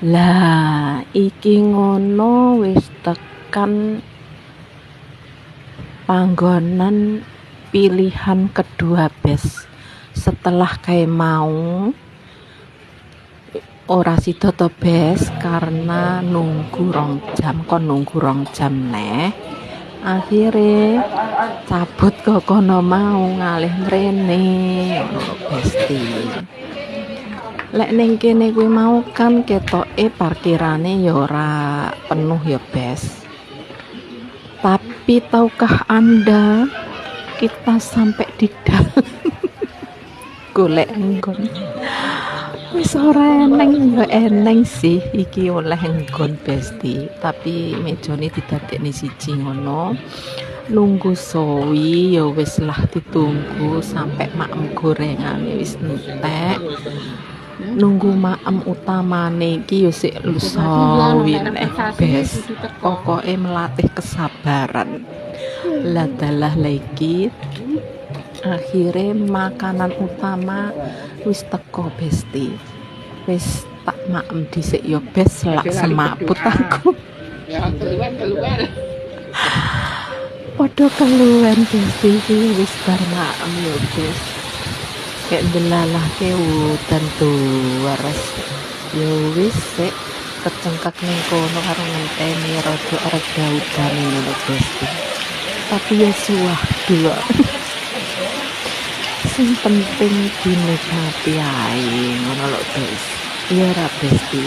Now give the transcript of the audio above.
Lah iki ngono wis tekan panggonan pilihan kedua bes. Setelah kayak mau ora sida to bes karena nunggu rong jam neh. Akhire cabut ke kono mau ngalih mrene ngono Besti. Lek ning kene kuwi mau kan ketoke parkirane ya ora penuh ya Bes. Tapi tahukah Anda kita sampai di dalam golek nggon. Wis ora eneng ya eneng sih iki oleh nggon Besti, tapi mejane didadekne siji ngono. Nunggu sowi ya wis lah ditunggu sampai maem gorengane wis entek. Nunggu maem utamane iki ya sik lusawi neh Bes. Pokoke melatih kesabaran. Lah dalah lagi akhirnya makanan utama wis teko Besti. Wis tak maem dhisik ya Bes lak semaput aku. Ya keluar. Padha keluwen Besti iki wis bar maem ya Bes. Kayak delalah ke udan waras. Ya wis sik kecengkak ning kono karo ngenteni rada udan ngono Besti. Tapi ya suah dua. Sing penting dinikmati ae ngono lho Bes. Ya ra Besti.